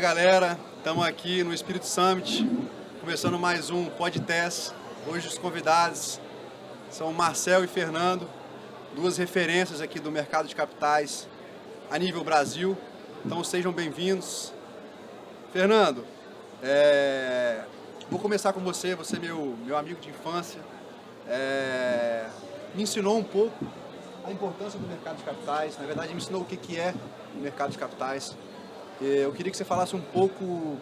Fala galera, estamos aqui no Espírito Summit, começando mais um podcast. Hoje os convidados são Marcel e Fernando, duas referências aqui do mercado de capitais a nível Brasil. Então sejam bem-vindos. Fernando, vou começar com você é meu amigo de infância. Me ensinou um pouco a importância do mercado de capitais, na verdade me ensinou o que é o mercado de capitais. Eu queria que você falasse um pouco,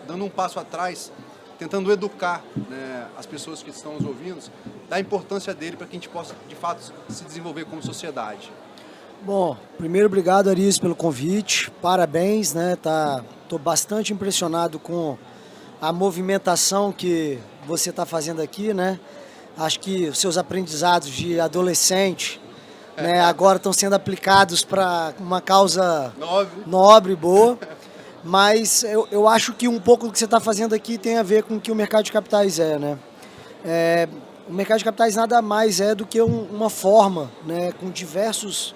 dando um passo atrás, tentando educar, né, as pessoas que estão nos ouvindo, da importância dele para que a gente possa, de fato, se desenvolver como sociedade. Bom, primeiro, obrigado, Aris, pelo convite. Parabéns, né? Tô bastante impressionado com a movimentação que você está fazendo aqui, né? Acho que os seus aprendizados de adolescente, né, agora estão sendo aplicados para uma causa nobre, boa. Mas eu acho que um pouco do que você está fazendo aqui tem a ver com o que o mercado de capitais né? O mercado de capitais nada mais é do que uma forma, né, com diversos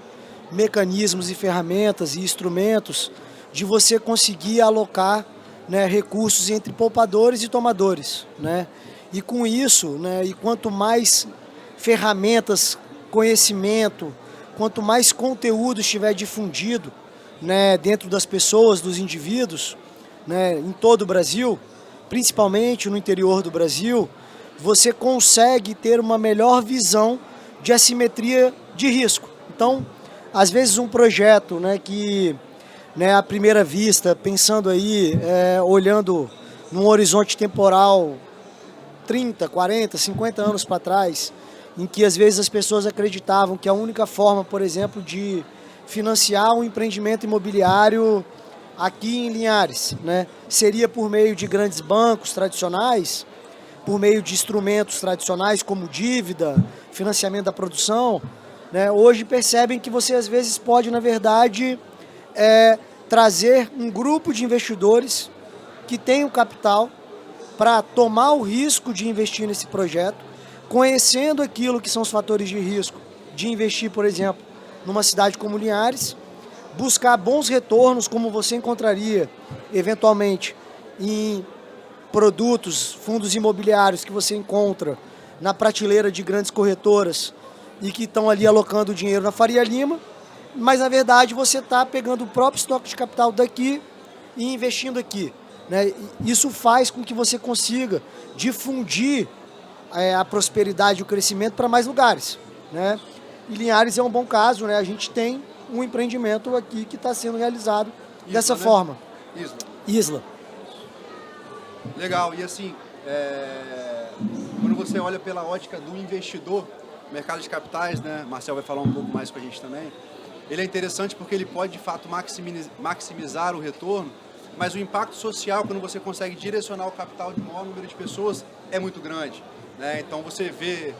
mecanismos e ferramentas e instrumentos de você conseguir alocar, né, recursos entre poupadores e tomadores, né? E com isso, né, e quanto mais ferramentas, conhecimento, quanto mais conteúdo estiver difundido, né, dentro das pessoas, dos indivíduos, né, em todo o Brasil, principalmente no interior do Brasil, você consegue ter uma melhor visão de assimetria de risco. Então, às vezes um projeto, né, que, né, à primeira vista, pensando aí, olhando num horizonte temporal 30, 40, 50 anos para trás, em que às vezes as pessoas acreditavam que a única forma, por exemplo, de financiar um empreendimento imobiliário aqui em Linhares, né, seria por meio de grandes bancos tradicionais, por meio de instrumentos tradicionais como dívida, financiamento da produção, né, hoje percebem que você às vezes pode, na verdade, trazer um grupo de investidores que tem o capital para tomar o risco de investir nesse projeto, conhecendo aquilo que são os fatores de risco de investir, por exemplo, numa cidade como Linhares, buscar bons retornos, como você encontraria, eventualmente, em produtos, fundos imobiliários que você encontra na prateleira de grandes corretoras e que estão ali alocando dinheiro na Faria Lima, mas, na verdade, você está pegando o próprio estoque de capital daqui e investindo aqui, né? Isso faz com que você consiga difundir a prosperidade e o crescimento para mais lugares, né? E Linhares é um bom caso, né? A gente tem um empreendimento aqui que está sendo realizado dessa forma. Isla. Legal, e assim, quando você olha pela ótica do investidor, mercado de capitais, né? Marcel vai falar um pouco mais com a gente também. Ele é interessante porque ele pode, de fato, maximizar o retorno, mas o impacto social, quando você consegue direcionar o capital de um maior número de pessoas, é muito grande, né? Então você vê,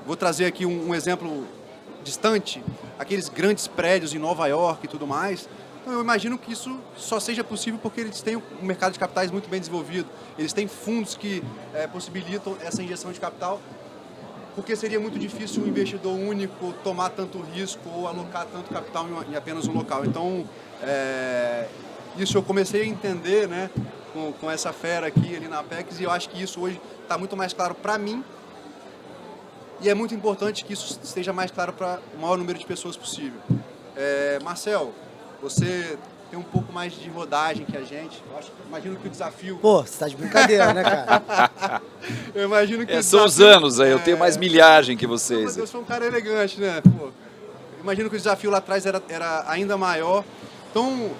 vou trazer aqui um exemplo distante, aqueles grandes prédios em Nova York e tudo mais. Então eu imagino que isso só seja possível porque eles têm um mercado de capitais muito bem desenvolvido, eles têm fundos que possibilitam essa injeção de capital, porque seria muito difícil um investidor único tomar tanto risco ou alocar tanto capital em apenas um local. Então, isso eu comecei a entender, né, com essa fera aqui ali na Apex, e eu acho que isso hoje está muito mais claro para mim, e é muito importante que isso esteja mais claro para o maior número de pessoas possível. Marcel, você tem um pouco mais de rodagem que a gente. Imagino que o desafio... Pô, você tá de brincadeira, né, cara? Eu imagino que o desafio... São os anos aí, eu tenho mais milhagem que vocês. Mas eu sou um cara elegante, né? Pô, imagino que o desafio lá atrás era ainda maior. Então,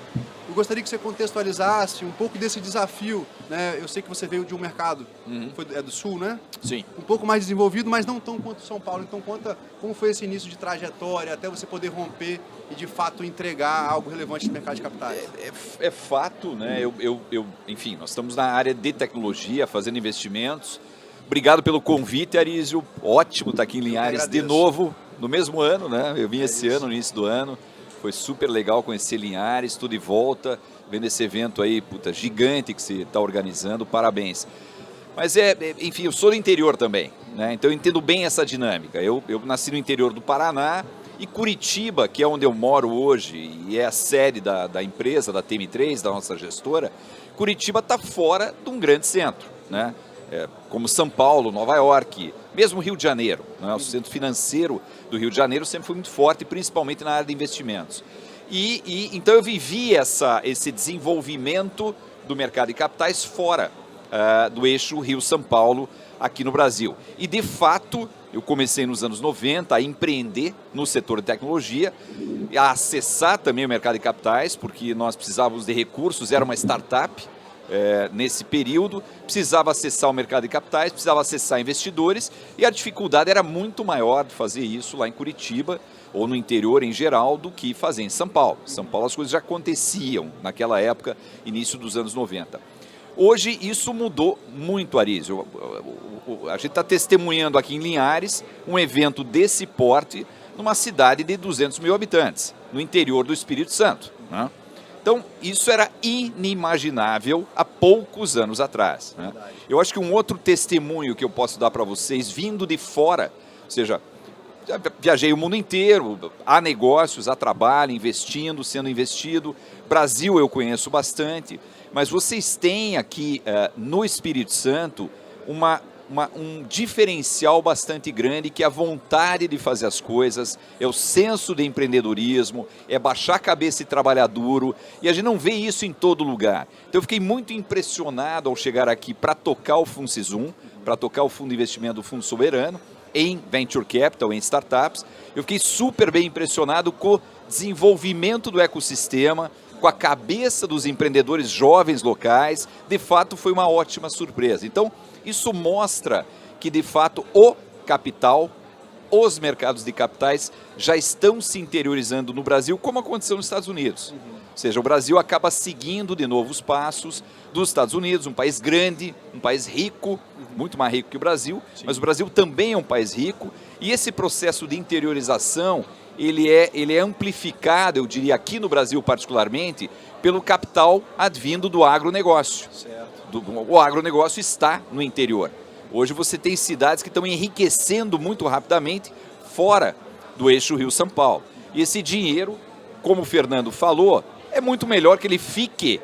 eu gostaria que você contextualizasse um pouco desse desafio, né? Eu sei que você veio de um mercado, do Sul, né? Sim. Um pouco mais desenvolvido, mas não tão quanto São Paulo. Então, conta como foi esse início de trajetória até você poder romper e, de fato, entregar algo relevante no mercado de capitais. É fato, né? Enfim, nós estamos na área de tecnologia, fazendo investimentos. Obrigado pelo convite, Arísio. Ótimo estar aqui em Linhares de novo, no mesmo ano, né? Eu vim esse ano, no início do ano. Foi super legal conhecer Linhares, tudo de volta, vendo esse evento aí, puta, gigante que você está organizando, parabéns. Mas enfim, eu sou do interior também, né? Então eu entendo bem essa dinâmica. Eu nasci no interior do Paraná E Curitiba, que é onde eu moro hoje, e é a sede da empresa, da TM3, da nossa gestora, Curitiba está fora de um grande centro, né? Como São Paulo, Nova York, mesmo Rio de Janeiro, né? O centro financeiro do Rio de Janeiro sempre foi muito forte, principalmente na área de investimentos. Então eu vivi esse desenvolvimento do mercado de capitais fora do eixo Rio-São Paulo, aqui no Brasil. E, de fato, eu comecei nos anos 90 a empreender no setor de tecnologia, a acessar também o mercado de capitais, porque nós precisávamos de recursos, era uma startup nesse período, precisava acessar o mercado de capitais, precisava acessar investidores, e a dificuldade era muito maior de fazer isso lá em Curitiba, ou no interior em geral, do que fazer em São Paulo. Em São Paulo as coisas já aconteciam naquela época, início dos anos 90. Hoje isso mudou muito, Arísio. A gente está testemunhando aqui em Linhares um evento desse porte numa cidade de 200 mil habitantes, no interior do Espírito Santo, né? Então, isso era inimaginável há poucos anos atrás, né? Eu acho que um outro testemunho que eu posso dar para vocês, vindo de fora, ou seja, já viajei o mundo inteiro, há negócios, há trabalho, investindo, sendo investido. Brasil eu conheço bastante, mas vocês têm aqui no Espírito Santo um diferencial bastante grande, que é a vontade de fazer as coisas, é o senso de empreendedorismo, é baixar a cabeça e trabalhar duro, e a gente não vê isso em todo lugar. Então eu fiquei muito impressionado ao chegar aqui para tocar o FundSisum, para tocar o Fundo de Investimento do Fundo Soberano, em Venture Capital, em startups. Eu fiquei super bem impressionado com o desenvolvimento do ecossistema, com a cabeça dos empreendedores jovens locais. De fato, foi uma ótima surpresa. Então, isso mostra que, de fato, o capital, os mercados de capitais já estão se interiorizando no Brasil, como aconteceu nos Estados Unidos. Ou seja, o Brasil acaba seguindo de novo os passos dos Estados Unidos, um país grande, um país rico, muito mais rico que o Brasil, mas o Brasil também é um país rico, e esse processo de interiorização, ele é amplificado, eu diria, aqui no Brasil particularmente, pelo capital advindo do agronegócio. O agronegócio está no interior. Hoje você tem cidades que estão enriquecendo muito rapidamente fora do eixo Rio-São Paulo. E esse dinheiro, como o Fernando falou, é muito melhor que ele fique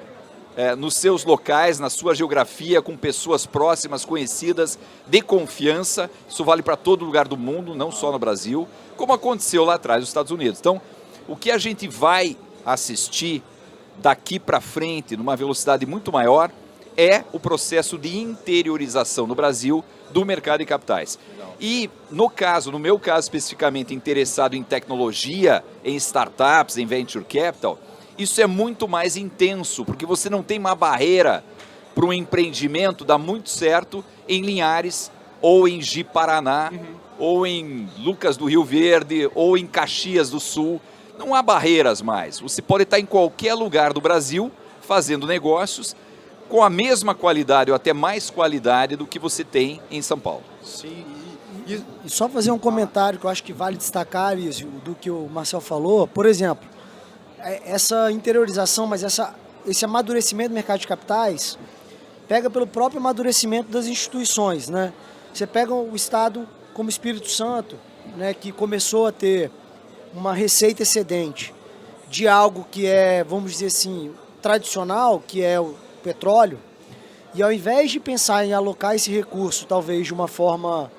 nos seus locais, na sua geografia, com pessoas próximas, conhecidas, de confiança. Isso vale para todo lugar do mundo, não só no Brasil, como aconteceu lá atrás nos Estados Unidos. Então, o que a gente vai assistir daqui para frente, numa velocidade muito maior, é o processo de interiorização no Brasil do mercado de capitais. E no meu caso especificamente interessado em tecnologia, em startups, em venture capital, isso é muito mais intenso, porque você não tem uma barreira para um empreendimento dar muito certo em Linhares, ou em Ji-Paraná, ou em Lucas do Rio Verde, ou em Caxias do Sul. Não há barreiras mais. Você pode estar em qualquer lugar do Brasil fazendo negócios com a mesma qualidade ou até mais qualidade do que você tem em São Paulo. Sim. E só fazer um comentário que eu acho que vale destacar, isso, do que o Marcel falou. Por exemplo, essa interiorização, mas esse amadurecimento do mercado de capitais pega pelo próprio amadurecimento das instituições, né? Você pega o Estado como Espírito Santo, né, que começou a ter uma receita excedente de algo que é, vamos dizer assim, tradicional, que é o petróleo, e ao invés de pensar em alocar esse recurso talvez de uma forma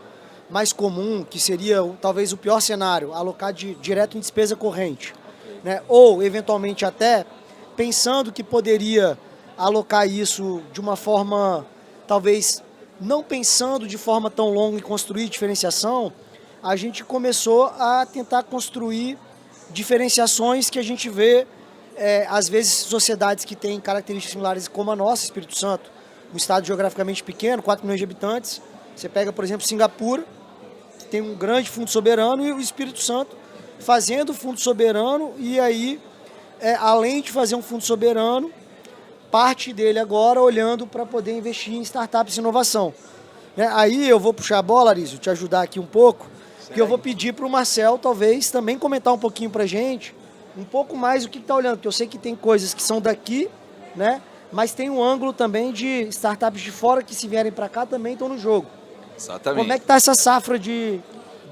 mais comum, que seria talvez o pior cenário, alocar direto em despesa corrente, né? Ou eventualmente até pensando que poderia alocar isso de uma forma, talvez não pensando de forma tão longa em construir diferenciação, a gente começou a tentar construir diferenciações que a gente vê às vezes sociedades que têm características similares como a nossa, Espírito Santo, um estado geograficamente pequeno, 4 milhões de habitantes. Você pega, por exemplo, Singapura, que tem um grande fundo soberano, e o Espírito Santo fazendo fundo soberano, e aí, além de fazer um fundo soberano, parte dele agora olhando para poder investir em startups e inovação. Aí eu vou puxar a bola, Arísio, te ajudar aqui um pouco, que eu vou pedir para o Marcel, talvez, também comentar um pouquinho para a gente, um pouco mais o que está olhando, porque eu sei que tem coisas que são daqui, né? Mas tem um ângulo também de startups de fora que, se vierem para cá, também estão no jogo. Exatamente. Como é que está essa safra de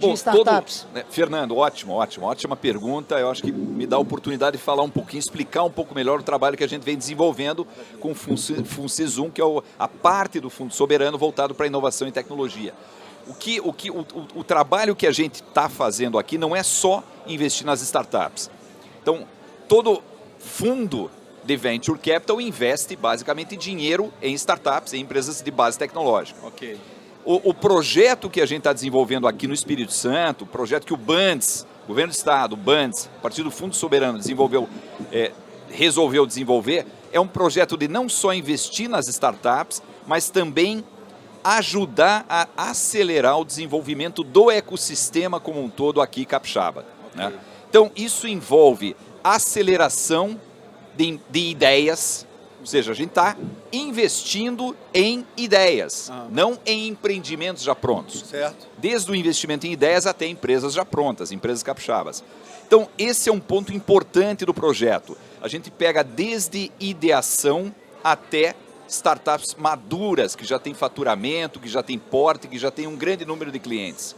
de startups? Fernando, ótima pergunta. Eu acho que me dá a oportunidade de falar um pouquinho, explicar um pouco melhor o trabalho que a gente vem desenvolvendo com o FundSisum, que é a parte do Fundo Soberano voltado para inovação e tecnologia. O trabalho que a gente está fazendo aqui não é só investir nas startups. Então, todo fundo de Venture Capital investe basicamente dinheiro em startups, em empresas de base tecnológica. Ok. O projeto que a gente está desenvolvendo aqui no Espírito Santo, o projeto que o BANDES, Governo do Estado, o BANDES, a partir do Fundo Soberano, resolveu desenvolver, é um projeto de não só investir nas startups, mas também ajudar a acelerar o desenvolvimento do ecossistema como um todo aqui em Capixaba. Okay. Né? Então, isso envolve aceleração de ideias, ou seja, a gente está investindo em ideias, não em empreendimentos já prontos. Certo. Desde o investimento em ideias até empresas já prontas, empresas capixabas. Então, esse é um ponto importante do projeto. A gente pega desde ideação até startups maduras, que já têm faturamento, que já têm porte, que já têm um grande número de clientes.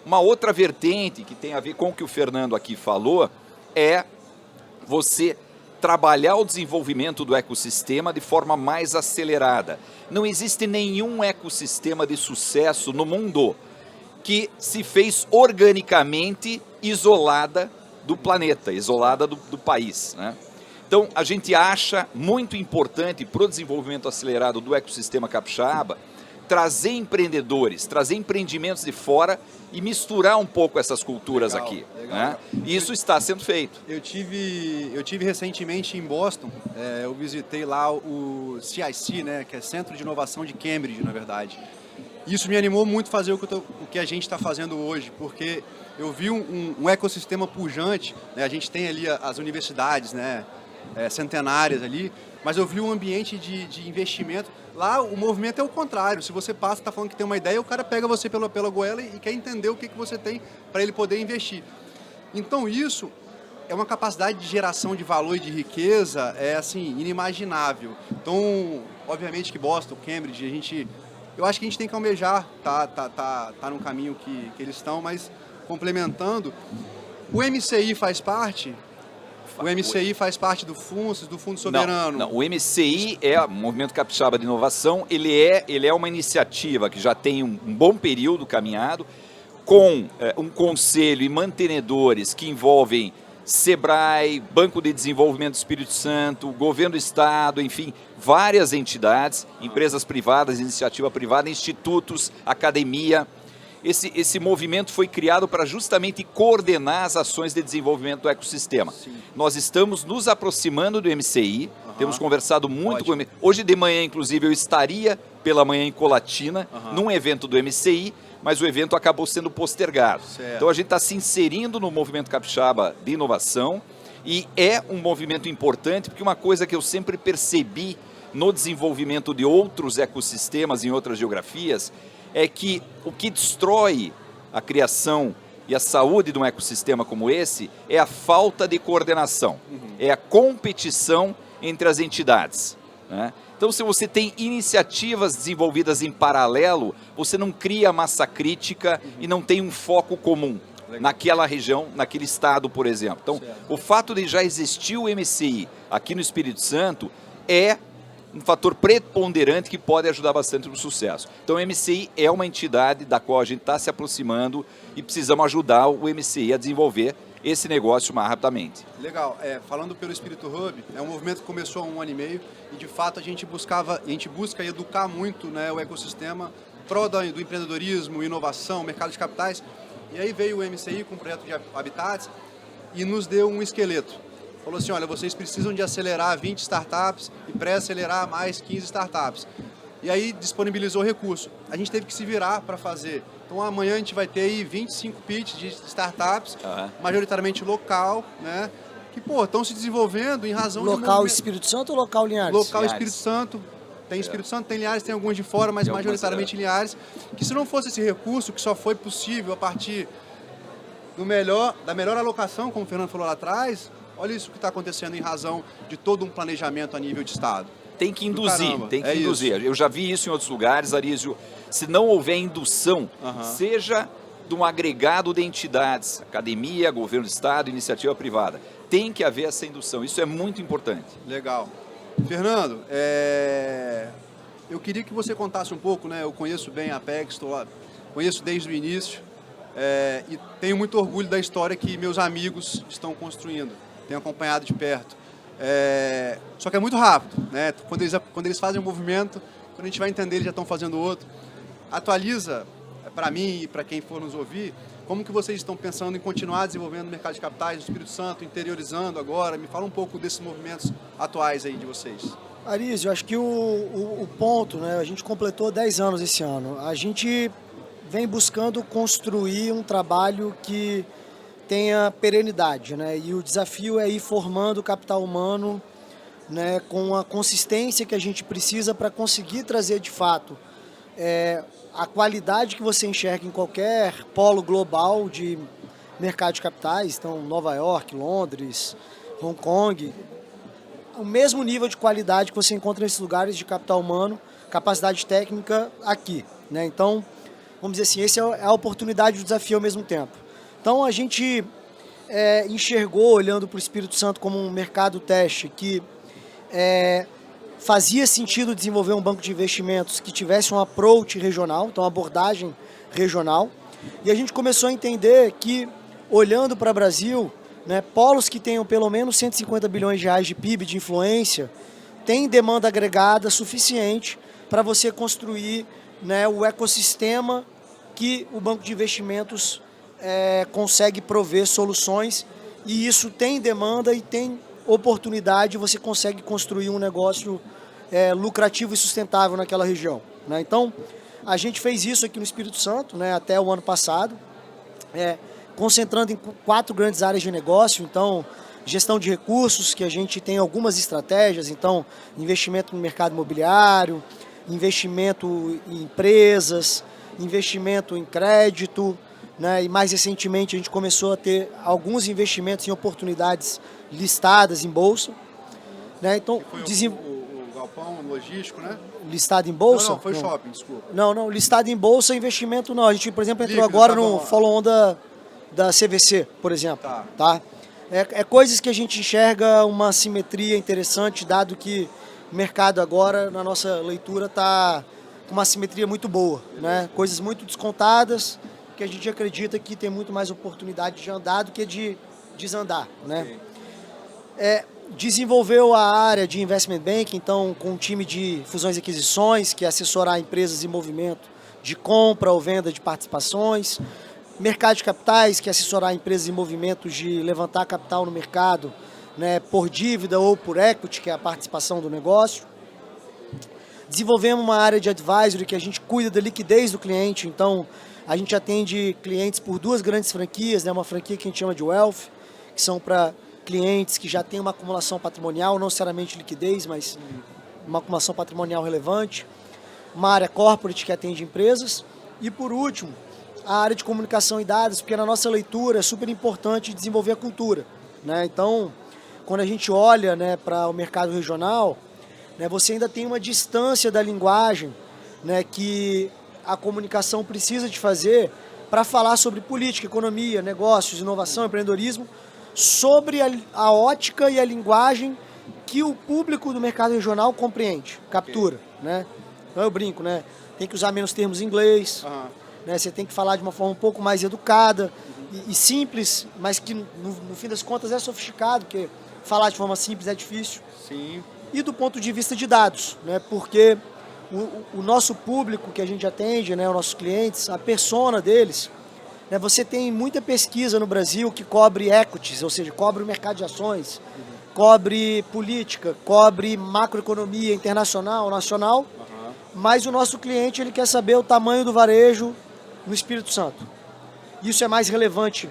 Uma outra vertente que tem a ver com o que o Fernando aqui falou é você trabalhar o desenvolvimento do ecossistema de forma mais acelerada. Não existe nenhum ecossistema de sucesso no mundo que se fez organicamente isolada do planeta, isolada do país, né? Então, a gente acha muito importante para o desenvolvimento acelerado do ecossistema capixaba trazer empreendedores, trazer empreendimentos de fora e misturar um pouco essas culturas aqui. Legal. Né? E isso está sendo feito. Eu tive recentemente em Boston, eu visitei lá o CIC, né, que é Centro de Inovação de Cambridge, na verdade. Isso me animou muito a fazer o que a gente está fazendo hoje, porque eu vi um ecossistema pujante, né, a gente tem ali as universidades, né, centenárias ali, mas eu vi um ambiente de investimento. Lá o movimento é o contrário. Se você passa, está falando que tem uma ideia, o cara pega você pela goela e quer entender o que você tem para ele poder investir. Então isso é uma capacidade de geração de valor e de riqueza assim, inimaginável. Então, obviamente que Boston, Cambridge, eu acho que a gente tem que almejar, tá no caminho que eles estão, mas complementando, o MCI faz parte... O MCI faz parte do FUNSIS, do Fundo Soberano? Não, o MCI é o Movimento Capixaba de Inovação, ele é uma iniciativa que já tem um bom período caminhado, com um conselho e mantenedores que envolvem SEBRAE, Banco de Desenvolvimento do Espírito Santo, Governo do Estado, enfim, várias entidades, empresas privadas, iniciativa privada, institutos, academia. Esse movimento foi criado para justamente coordenar as ações de desenvolvimento do ecossistema. Sim. Nós estamos nos aproximando do MCI, temos conversado muito com o MCI. Hoje de manhã, inclusive, eu estaria pela manhã em Colatina, num evento do MCI, mas o evento acabou sendo postergado. Certo. Então a gente está se inserindo no movimento capixaba de inovação e é um movimento importante, porque uma coisa que eu sempre percebi no desenvolvimento de outros ecossistemas em outras geografias é que o que destrói a criação e a saúde de um ecossistema como esse é a falta de coordenação, é a competição entre as entidades, né? Então, se você tem iniciativas desenvolvidas em paralelo, você não cria massa crítica e não tem um foco comum naquela região, naquele estado, por exemplo. Então, o fato de já existir o MCI aqui no Espírito Santo é um fator preponderante que pode ajudar bastante no sucesso. Então, o MCI é uma entidade da qual a gente está se aproximando e precisamos ajudar o MCI a desenvolver esse negócio mais rapidamente. Legal. Falando pelo Espírito Hub, é um movimento que começou há 1 ano e meio e, de fato, a gente busca educar muito, né, o ecossistema pró do empreendedorismo, inovação, mercado de capitais. E aí veio o MCI com o projeto de Habitats e nos deu um esqueleto. Falou assim, olha, vocês precisam de acelerar 20 startups e pré-acelerar mais 15 startups. E aí disponibilizou recurso. A gente teve que se virar para fazer. Então amanhã a gente vai ter aí 25 pitches de startups, majoritariamente local, né? Que, estão se desenvolvendo em razão de local Espírito Santo ou local Linhares? Local Espírito Santo. Tem Espírito Santo, tem Linhares, tem alguns de fora, mas majoritariamente Linhares. Que se não fosse esse recurso, que só foi possível a partir da melhor alocação, como o Fernando falou lá atrás, olha isso que está acontecendo em razão de todo um planejamento a nível de Estado. Tem que induzir, induzir. Eu já vi isso em outros lugares, Arísio. Se não houver indução, seja de um agregado de entidades, academia, governo do estado, iniciativa privada. Tem que haver essa indução, isso é muito importante. Legal. Fernando, eu queria que você contasse um pouco, né? Eu conheço bem a Apex, conheço desde o início e tenho muito orgulho da história que meus amigos estão construindo, tenho acompanhado de perto. Só que é muito rápido, né? Quando eles fazem um movimento, quando a gente vai entender, eles já estão fazendo outro. Atualiza, para mim e para quem for nos ouvir, como que vocês estão pensando em continuar desenvolvendo o mercado de capitais do Espírito Santo, interiorizando agora? Me fala um pouco desses movimentos atuais aí de vocês. Arísio, eu acho que o ponto, né? A gente completou 10 anos esse ano. A gente vem buscando construir um trabalho que tenha perenidade, né? E o desafio é ir formando o capital humano, né, com a consistência que a gente precisa para conseguir trazer de fato a qualidade que você enxerga em qualquer polo global de mercado de capitais, então Nova York, Londres, Hong Kong, o mesmo nível de qualidade que você encontra nesses lugares de capital humano, capacidade técnica aqui, né? Então, vamos dizer assim, essa é a oportunidade e o desafio ao mesmo tempo. Então, a gente enxergou, olhando para o Espírito Santo como um mercado teste, que fazia sentido desenvolver um banco de investimentos que tivesse um approach regional, então uma abordagem regional. E a gente começou a entender que, olhando para o Brasil, né, polos que tenham pelo menos 150 bilhões de reais de PIB, de influência, tem demanda agregada suficiente para você construir, né, o ecossistema que o banco de investimentos consegue prover soluções, e isso tem demanda e tem oportunidade, você consegue construir um negócio lucrativo e sustentável naquela região, né? Então, a gente fez isso aqui no Espírito Santo, né, até o ano passado, concentrando em 4 grandes áreas de negócio. Então, gestão de recursos, que a gente tem algumas estratégias, então, investimento no mercado imobiliário, investimento em empresas, investimento em crédito, né, e mais recentemente a gente começou a ter alguns investimentos em oportunidades listadas em bolsa, né? Então, foi o galpão logístico, né? Listado em bolsa? Não, foi shopping, desculpa. Não, listado em bolsa, investimento não. A gente, por exemplo, entrou agora no follow-on da CVC, por exemplo. Tá? Coisas que a gente enxerga uma simetria interessante, dado que o mercado agora, na nossa leitura, está com uma simetria muito boa, né? Coisas muito descontadas, que a gente acredita que tem muito mais oportunidade de andar do que de desandar, né? Desenvolveu a área de investment banking, então, com um time de fusões e aquisições, que é assessorar empresas em movimento de compra ou venda de participações. Mercado de capitais, que é assessorar empresas em movimento de levantar capital no mercado, né, por dívida ou por equity, que é a participação do negócio. Desenvolvemos uma área de advisory, que a gente cuida da liquidez do cliente, então a gente atende clientes por 2 grandes franquias, né, uma franquia que a gente chama de Wealth, que são para clientes que já têm uma acumulação patrimonial, não necessariamente liquidez, mas uma acumulação patrimonial relevante. Uma área corporate, que atende empresas. E, por último, a área de comunicação e dados, porque na nossa leitura é super importante desenvolver a cultura, né? Então, quando a gente olha, né, para o mercado regional, né, você ainda tem uma distância da linguagem, né, que a comunicação precisa de fazer para falar sobre política, economia, negócios, inovação, empreendedorismo, sobre a ótica e a linguagem que o público do mercado regional compreende, captura, né? Então eu brinco, né? Tem que usar menos termos em inglês, né? Você tem que falar de uma forma um pouco mais educada e simples, mas que no fim das contas é sofisticado, porque falar de forma simples é difícil. Sim. E do ponto de vista de dados, né? Porque o nosso público que a gente atende, né, os nossos clientes, a persona deles, né, você tem muita pesquisa no Brasil que cobre equities, ou seja, cobre o mercado de ações, cobre política, cobre macroeconomia internacional, nacional, mas o nosso cliente ele quer saber o tamanho do varejo no Espírito Santo. Isso é mais relevante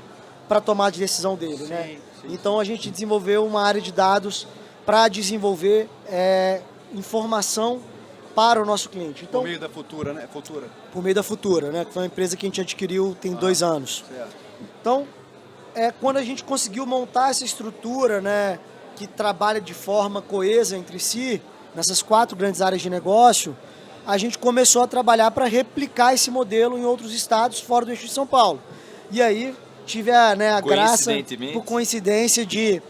para a tomada de decisão dele, né? Então a gente desenvolveu uma área de dados para desenvolver informação para o nosso cliente. Então, por meio da Futura, né? Por meio da Futura, né? Que foi uma empresa que a gente adquiriu tem 2 anos. Certo. Então, quando a gente conseguiu montar essa estrutura, né, que trabalha de forma coesa entre si, nessas 4 grandes áreas de negócio, a gente começou a trabalhar para replicar esse modelo em outros estados fora do eixo de São Paulo. E aí tive a graça, por coincidência, de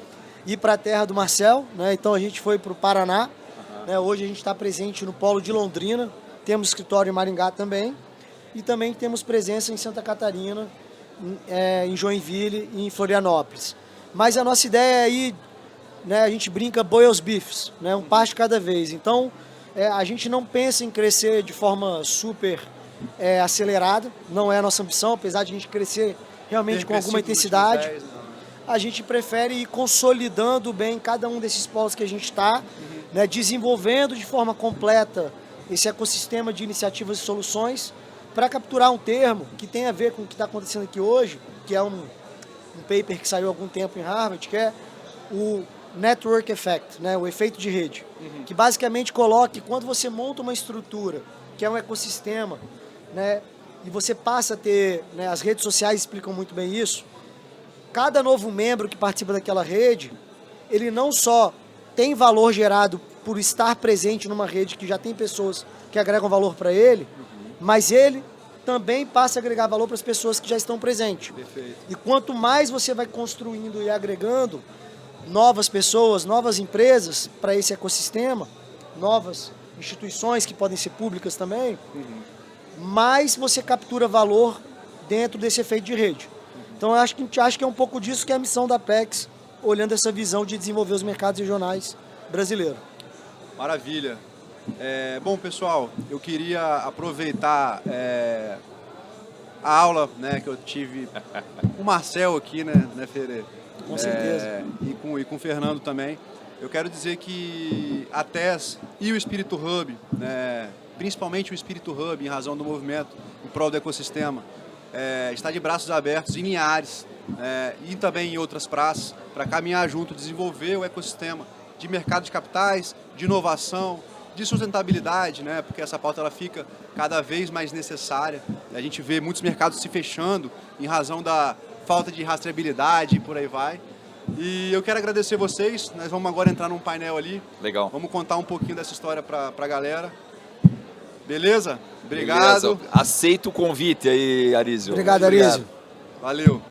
ir para a terra do Marcel, né? Então a gente foi para o Paraná, né? Hoje a gente está presente no polo de Londrina, temos escritório em Maringá também, e também temos presença em Santa Catarina, em Joinville e em Florianópolis. Mas a nossa ideia é ir, né, a gente brinca boi aos bifes, né, um passo cada vez. Então, a gente não pensa em crescer de forma super acelerada, não é a nossa ambição, apesar de a gente crescer realmente com alguma intensidade. A gente prefere ir consolidando bem cada um desses polos que a gente está, né, desenvolvendo de forma completa esse ecossistema de iniciativas e soluções para capturar um termo que tem a ver com o que está acontecendo aqui hoje, que é um paper que saiu há algum tempo em Harvard, que é o Network Effect, né, o efeito de rede, que basicamente coloca que quando você monta uma estrutura, que é um ecossistema, né, e você passa a ter, né, as redes sociais explicam muito bem isso, cada novo membro que participa daquela rede, ele não só tem valor gerado por estar presente numa rede que já tem pessoas que agregam valor para ele, mas ele também passa a agregar valor para as pessoas que já estão presentes. Perfeito. E quanto mais você vai construindo e agregando novas pessoas, novas empresas para esse ecossistema, novas instituições que podem ser públicas também, mais você captura valor dentro desse efeito de rede. Então, eu acho que a gente acha que é um pouco disso que é a missão da Apex, olhando essa visão de desenvolver os mercados regionais brasileiros. Maravilha. Bom, pessoal, eu queria aproveitar a aula, né, que eu tive com o Marcel aqui, né Ferreira? Com certeza. E com o Fernando também. Eu quero dizer que a TES e o Espírito Hub, né, principalmente o Espírito Hub, em razão do movimento em prol do ecossistema, está de braços abertos em Linhares e também em outras praças para caminhar junto, desenvolver o ecossistema de mercado de capitais, de inovação, de sustentabilidade, né? Porque essa pauta ela fica cada vez mais necessária. A gente vê muitos mercados se fechando em razão da falta de rastreabilidade e por aí vai. E eu quero agradecer vocês. Nós vamos agora entrar num painel ali. Legal. Vamos contar um pouquinho dessa história para a galera. Beleza? Obrigado. Beleza. Aceito o convite aí, Arísio. Obrigado, Arísio. Valeu.